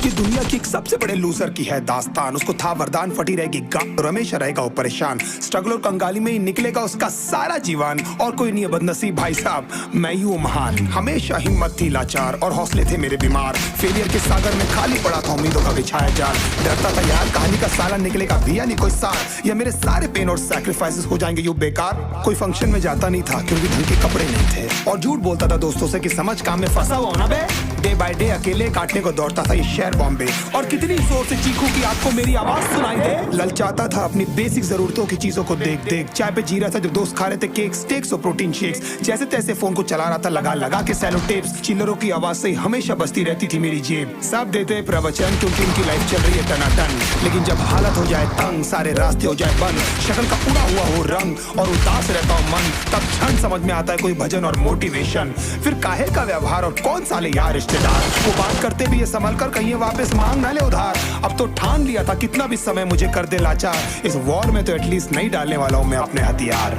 ये दुनिया की एक सबसे बड़े लूजर की है दास्तान। उसको था वरदान, फटी रहेगी गांड और हमेशा रहेगा वो परेशान। स्ट्रगल और कंगाली में ही निकलेगा उसका सारा जीवन। और कोई नहीं है बदनसीब भाई साहब, मैं ही हूँ महान। हमेशा हिम्मत थी लाचार और हौसले थे मेरे बीमार। फेलियर के सागर में खाली पड़ा था उम्मीदों का बिछाया जाल। डरता था यार कहानी का साला निकलेगा भी या नहीं कोई सार, या मेरे सारे पेन और सैक्रिफाइसेस हो जाएंगे यूं बेकार। कोई फंक्शन में जाता नहीं था क्योंकि ढंग के कपड़े नहीं थे, और झूठ बोलता था दोस्तों से कि समझ काम में फंसा हुआ ना बे। डे बाय डे अकेले काटने को दौड़ता था ये शहर बॉम्बे। और कितनी जोर से चीखूं कि आपको मेरी आवाज सुनाई दे। ललचाता था अपनी बेसिक जरूरतों की चीजों को देख देख। चाय पे जी रहा था जब दोस्त खा रहे थे केक, स्टेक्स और प्रोटीन शेक्स। जैसे तैसे फोन को चला रहा था लगा लगा के सैलो टेप्स। चिल्लरों की आवाज से हमेशा बजती रहती थी मेरी जेब। सब देते प्रवचन क्योंकि इनकी लाइफ चल रही है टनाटन। लेकिन जब हालत हो जाए तंग, सारे रास्ते हो जाए बंद, शक्ल का उड़ा हुआ हो रंग और उदास रहता हो मन, तब क्षण समझ में आता है कोई भजन और मोटिवेशन। फिर काहे का व्यवहार और कौन साले यार रिश्तेदार। वो बात करते भी ये संभल कर कहीं वापस मांग ना ले उधार। अब तो ठान लिया था कितना भी समय मुझे कर दे लाचार। इस वॉर में तो एटलीस्ट नहीं डालने वाला हूँ मैं अपने हथियार।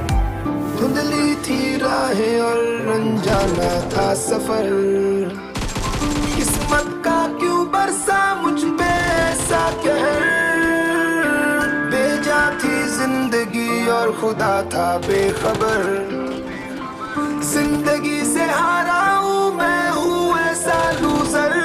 धुंधली थी राहें और अनजाना था सफर। किस्मत का क्यों बरसा मुझ पे ऐसा कहर। बेजा थी जिंदगी और खुदा था बेखबर। जिंदगी से हारा हूँ मैं, हूँ ऐसा लूजर।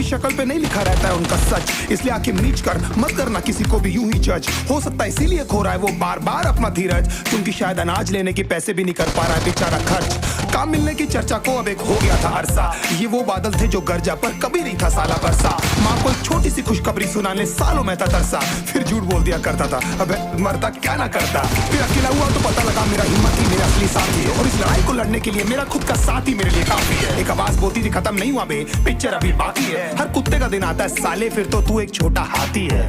शक्ल पे नहीं लिखा रहता है उनका सच, इसलिए आंखें मीच कर मत करना किसी को भी यूं ही जज। हो सकता है इसीलिए खो रहा है वो बार बार अपना धीरज, क्योंकि शायद अनाज लेने के पैसे भी नहीं कर पा रहा है बेचारा खर्च। काम मिलने की चर्चा को अब एक हो गया था अरसा। ये वो बादल थे जो गरजा पर कभी नहीं था साला बरसा। माँ को एक छोटी सी खुशखबरी सुनाने सालों में था तरसा। फिर झूठ बोल दिया करता था, अबे मरता क्या ना करता। फिर अकेला हुआ तो पता लगा मेरा हिम्मत ही मेरा असली साथी है, और इस लड़ाई को लड़ने के लिए मेरा खुद का साथ ही मेरे लिए काफी है। एक आवाज बोलती थी खत्म नहीं हुआ बे, पिक्चर अभी बाकी है। हर कुत्ते का दिन आता है साले, फिर तो तू एक छोटा हाथी है।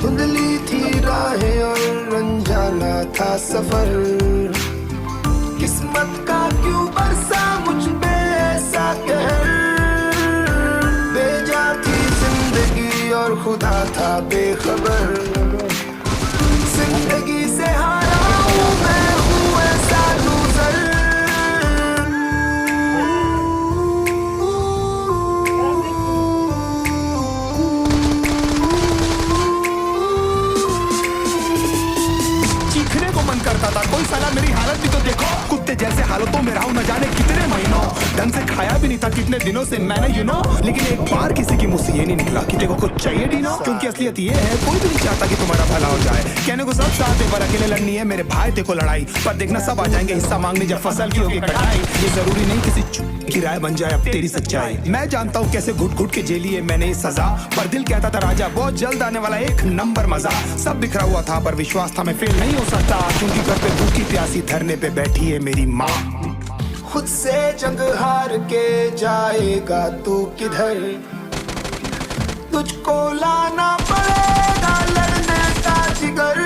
धुंधली थी राहें और अनजाना था सफर। किस्मत का क्यों बरसा मुझ पे ऐसा कहर। बेजा थी जिंदगी और खुदा था बेखबर। जिंदगी से हारा हूँ मैं, हूँ ऐसा लूजर। मन करता था कोई साला मेरी हालत भी तो देखो। कुत्ते जैसे हालतों में रहा हूं न जाने कितने महीनों। ढंग से खाया भी नहीं था कितने दिनों से मैंने लेकिन एक बार किसी की मुंह से ये नहीं निकला कि देखो कुछ चाहिए डीनो। क्योंकि असलियत ये है कोई भी नहीं चाहता कि तुम्हारा भला हो जाए। कहने को सब साथ है पर अकेले लड़नी है मेरे भाई देखो लड़ाई। पर देखना सब आ जाएंगे हिस्सा मांगने जब फसल की होगी कटाई। ये जरूरी नहीं किसी की राय बन जाए अब तेरी सच्चाई। मैं जानता हूँ कैसे घुट घुट के जेली है मैंने सजा, पर दिल कहता था राजा बहुत जल्द आने वाला एक नंबर मजा। सब बिखरा हुआ था पर विश्वास था मैं फेल नहीं हो सकता, क्योंकि घर पे भूखी प्यासी धरने पे बैठी है मेरी माँ। खुद से जंग हार के जाएगा तू किधर। तुझको लाना पड़ेगा लड़ने का जिगर।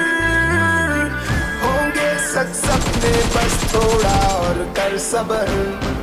होंगे सच सपने बस थोड़ा और कर सबर।